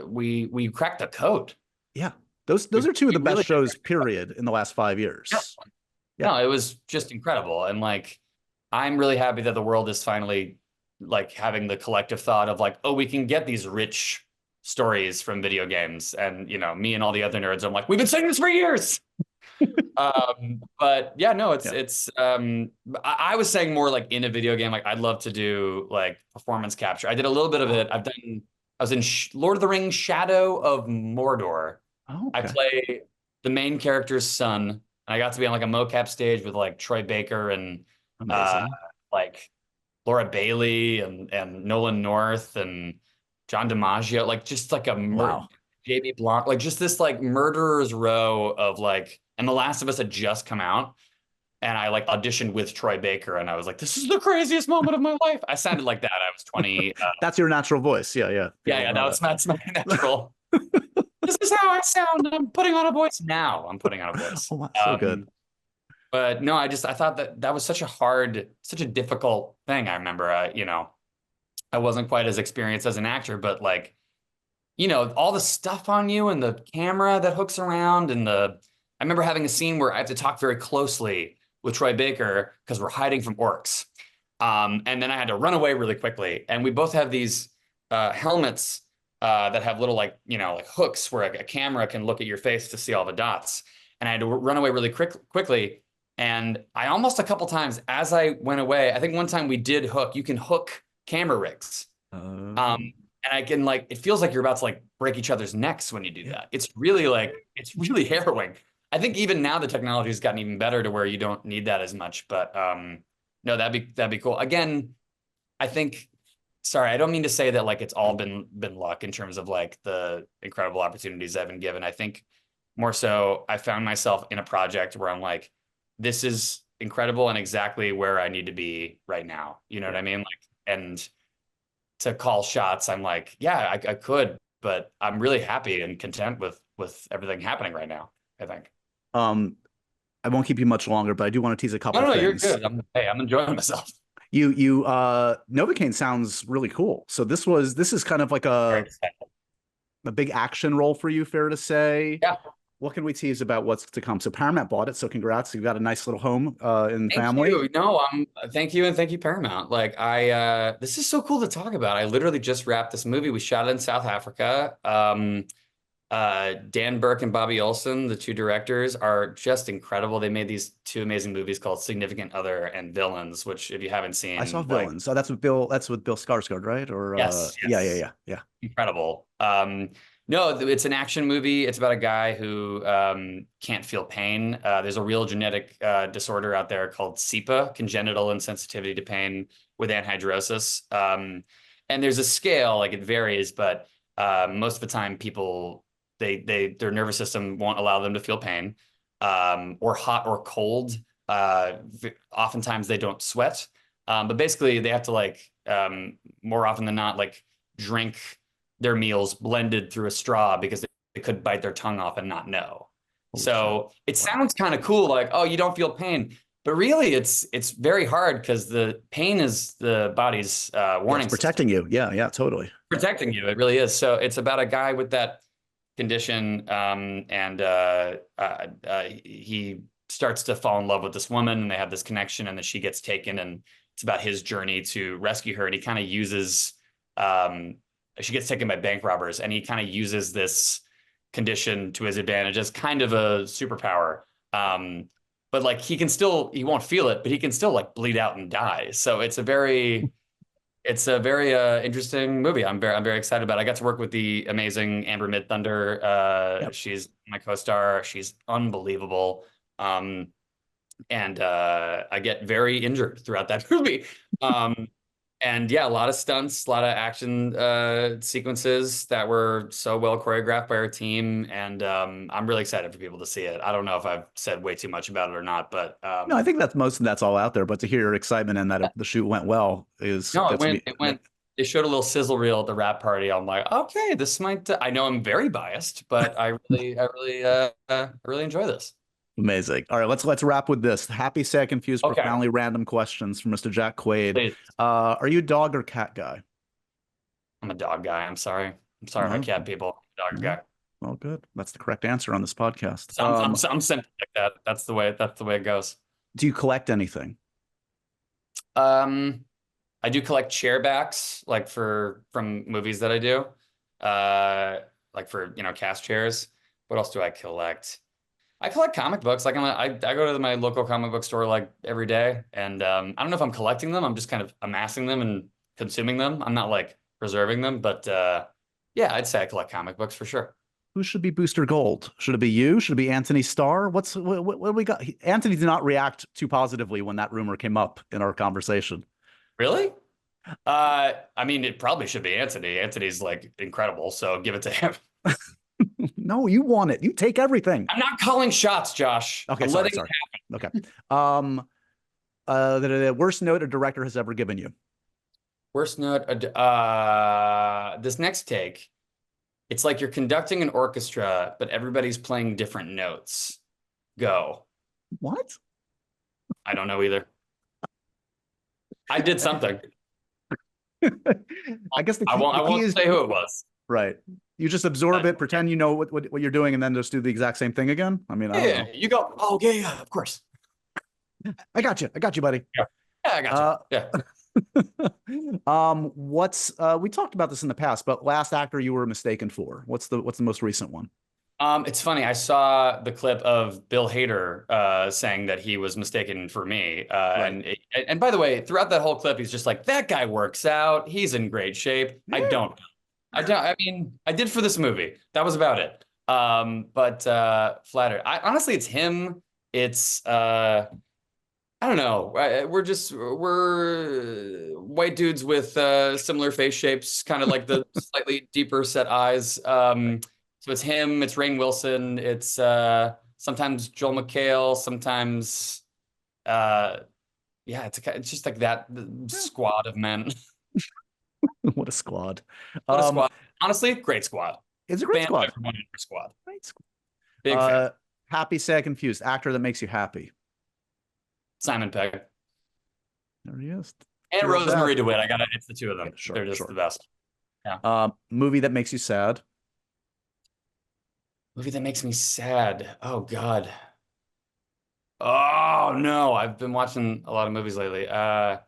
we cracked the code. Yeah, those are two of the best shows, period, in the last 5 years. Yeah. No, it was just incredible, and like, I'm really happy that the world is finally like having the collective thought of like, oh, we can get these rich stories from video games, and me and all the other nerds, I'm like, we've been saying this for years. But yeah, no, it's I was saying more like in a video game, like I'd love to do like performance capture. I did a little bit of it. I was in Lord of the Rings Shadow of Mordor. Oh, okay. I play the main character's son, and I got to be on like a mocap stage with like Troy Baker and like Laura Bailey and Nolan North and John DiMaggio, like just like a Jamie Blanc, like just this like murderer's row of like, and The Last of Us had just come out, and I like auditioned with Troy Baker, and I was like, this is the craziest moment of my life. I sounded like that. I was 20. That's your natural voice. Yeah. That's my natural. This is how I sound. I'm putting on a voice now. I'm putting on a voice. Oh, so good. But no, I thought that was such a difficult thing. I remember, I wasn't quite as experienced as an actor, but like, all the stuff on you and the camera that hooks around I remember having a scene where I had to talk very closely with Troy Baker because we're hiding from orcs. And then I had to run away really quickly. And we both have these helmets that have little like hooks where a camera can look at your face to see all the dots. And I had to run away really quickly. And I almost a couple times as I went away, I think one time we did hook, you can hook camera rigs. And I can like, it feels like you're about to like break each other's necks when you do that. It's really harrowing. I think even now the technology has gotten even better to where you don't need that as much, but no, that'd be cool. Again, I think, sorry, I don't mean to say that like it's all been luck in terms of like the incredible opportunities I've been given. I think more so I found myself in a project where I'm like, this is incredible and exactly where I need to be right now. You know what I mean? Like, and to call shots. I'm like, yeah, I could, but I'm really happy and content with everything happening right now, I think. I won't keep you much longer, but I do want to tease a couple No, you're things. good. I'm enjoying myself. Novocaine sounds really cool. So this is kind of like a big action role for you, fair to say. Yeah. What can we tease about what's to come? So Paramount bought it, so congrats. You've got a nice little home in Thank family. you. No, thank you, and thank you, Paramount. Like this is so cool to talk about. I literally just wrapped this movie. We shot it in South Africa. Dan Burke and Bobby Olson, the two directors, are just incredible. They made these two amazing movies called Significant Other and Villains, which if you haven't seen, I saw Villains. So that's with Bill Skarsgård, right? Or yes. Yeah. Incredible. No, it's an action movie. It's about a guy who can't feel pain. There's a real genetic disorder out there called CIPA, congenital insensitivity to pain with anhidrosis. And there's a scale, like it varies, but most of the time people, their nervous system won't allow them to feel pain, or hot or cold. Oftentimes they don't sweat. But basically they have to like, more often than not, like drink their meals blended through a straw because they could bite their tongue off and not know. So it sounds kind of cool, like, oh, you don't feel pain. But really, it's very hard because the pain is the body's warning it's protecting system. you. Yeah, totally. Protecting you. It really is. So it's about a guy with that condition, and he starts to fall in love with this woman, and they have this connection, and then she gets taken, and it's about his journey to rescue her. And he kind of uses, she gets taken by bank robbers, and he kind of uses this condition to his advantage as kind of a superpower. But like he won't feel it, but he can still like bleed out and die. So it's a very interesting movie. I'm very excited about it. I got to work with the amazing Amber Midthunder. Yep. She's my co-star. She's unbelievable. And I get very injured throughout that movie. And yeah, a lot of stunts, a lot of action sequences that were so well choreographed by our team. And I'm really excited for people to see it. I don't know if I've said way too much about it or not, but no, I think that's all out there. But to hear your excitement and that the shoot went well is no, it went. They showed a little sizzle reel at the wrap party. I'm like, okay, this might. I know I'm very biased, but I really enjoy this. Amazing. All right, let's wrap with this. Happy, sad, confused, Okay. profoundly random questions from Mr. Jack Quaid. Please. Are you a dog or cat guy? I'm a dog guy. I'm sorry, my cat people. Dog guy. Well, good. That's the correct answer on this podcast. So I'm simple like that. That's the way it goes. Do you collect anything? I do collect chair backs, like from movies that I do, like for cast chairs. What else do I collect? I collect comic books. Like I go to my local comic book store like every day, and I don't know if I'm collecting them. I'm just kind of amassing them and consuming them. I'm not like preserving them, but yeah, I'd say I collect comic books for sure. Who should be Booster Gold? Should it be you? Should it be Anthony Starr? What do we got? Anthony did not react too positively when that rumor came up in our conversation. Really? I mean, it probably should be Anthony. Anthony's like incredible, so give it to him. No, you want it. You take everything. I'm not calling shots, Josh. Okay, I'm sorry. letting it happen. Okay. The worst note a director has ever given you. Worst note. This next take. It's like you're conducting an orchestra, but everybody's playing different notes. Go. What? I don't know either. I did something. I guess I won't say who it was. Right. You just absorb it, pretend you know what you're doing, and then just do the exact same thing again. I mean, Yeah, you go. Oh yeah, of course. I got you, buddy. Yeah, I got you. Yeah. We talked about this in the past, but last actor you were mistaken for. What's the most recent one? It's funny. I saw the clip of Bill Hader saying that he was mistaken for me. Right. And by the way, throughout that whole clip, he's just like, that guy works out. He's in great shape. Yeah. I mean, I did for this movie. That was about it. But flattered. Honestly, it's him. It's I don't know. We're white dudes with similar face shapes, kind of like the slightly deeper set eyes. So it's him, it's Rainn Wilson, it's sometimes Joel McHale, sometimes it's just like that squad of men. What a squad. What a squad. Honestly, great squad. It's a great Fan squad. of everyone in our squad. Great squad. Big fan. Happy, sad, confused. Actor that makes you happy. Simon Pegg. There he is. And Real Rosemary sad. DeWitt. It's the two of them. Yeah, sure, They're just sure. the best. Yeah. Movie that makes you sad. Movie that makes me sad. Oh God. Oh no, I've been watching a lot of movies lately. I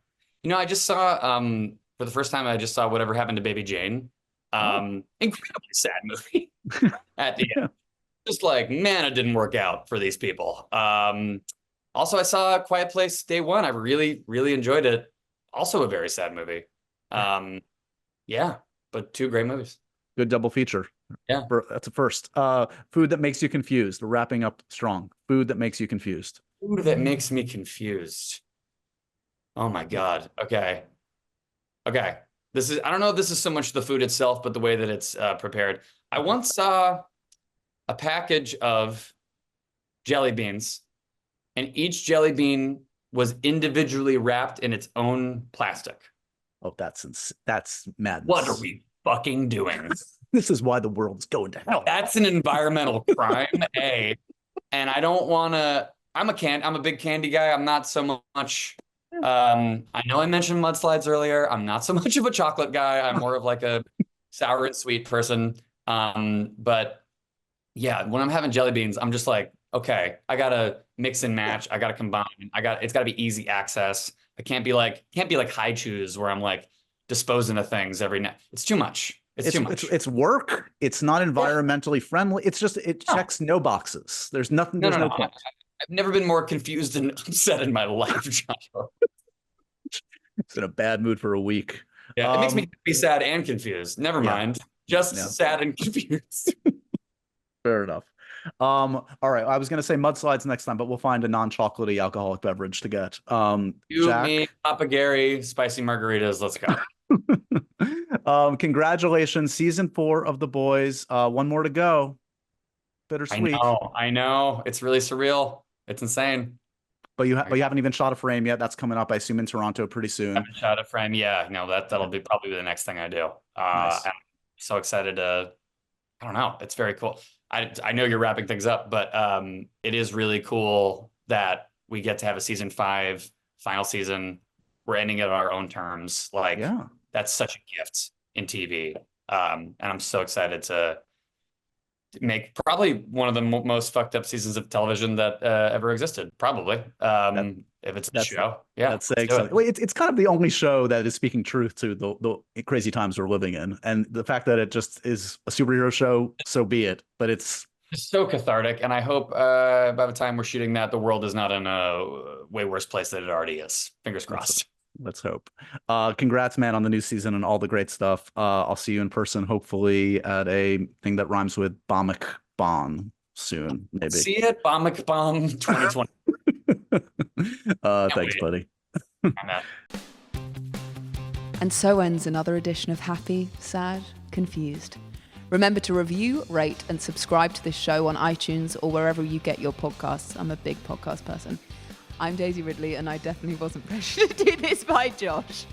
just saw for the first time I just saw Whatever Happened to Baby Jane. Incredibly sad movie at the end. Just like, man, it didn't work out for these people. Also, I saw Quiet Place day one. I really, really enjoyed it. Also a very sad movie. Yeah, but two great movies. Good double feature. Yeah. That's a first. Food that makes you confused. We're wrapping up strong. Food that makes you confused. Food that makes me confused. Oh my God. Okay. I don't know if this is so much the food itself, but the way that it's prepared. I once saw a package of jelly beans, and each jelly bean was individually wrapped in its own plastic. Oh, that's madness. What are we fucking doing? This is why the world's going to hell. That's an environmental crime, A. And I don't want to. I'm a big candy guy. I'm not so much. I know I mentioned mudslides earlier. I'm not so much of a chocolate guy. I'm more of like a sour and sweet person. But yeah, when I'm having jelly beans, I'm just like, okay, I gotta mix and match. I gotta combine. It's gotta be easy access. I can't be like high chews where I'm like disposing of things every night. It's too much. It's too much. It's work. It's not environmentally friendly. It's just checks no boxes. There's nothing. There's no point. I've never been more confused and upset in my life, Joshua. It's in a bad mood for a week. Yeah, it makes me be sad and confused. Never mind. Just sad and confused. Fair enough. All right. I was going to say mudslides next time, but we'll find a non-chocolatey alcoholic beverage to get. You, Jack? me, Papa Gary, spicy margaritas. Let's go. Congratulations. Season 4 of The Boys. One more to go. Bittersweet. I know. It's really surreal. It's insane. But you haven't even shot a frame yet. That's coming up, I assume, in Toronto pretty soon. I haven't shot a frame. Yeah, no, that'll be probably the next thing I do. Nice. I'm so excited to. I don't know. It's very cool. I know you're wrapping things up, but it is really cool that we get to have a season 5 final season. We're ending it on our own terms. Like, that's such a gift in TV. And I'm so excited to make probably one of the most fucked up seasons of television that ever existed. Probably. If it's a show. Yeah. That's exciting. Well, it's kind of the only show that is speaking truth to the crazy times we're living in. And the fact that it just is a superhero show, so be it. But it's so cathartic. And I hope by the time we're shooting that, the world is not in a way worse place than it already is. Fingers crossed. Let's hope. Congrats, man, on the new season and all the great stuff. I'll see you in person, hopefully, at a thing that rhymes with Bomic Bon soon, maybe. See it, Bomic Bon 2020. Thanks, buddy. And so ends another edition of Happy, Sad, Confused. Remember to review, rate, and subscribe to this show on iTunes or wherever you get your podcasts. I'm a big podcast person. I'm Daisy Ridley, and I definitely wasn't pressured to do this by Josh.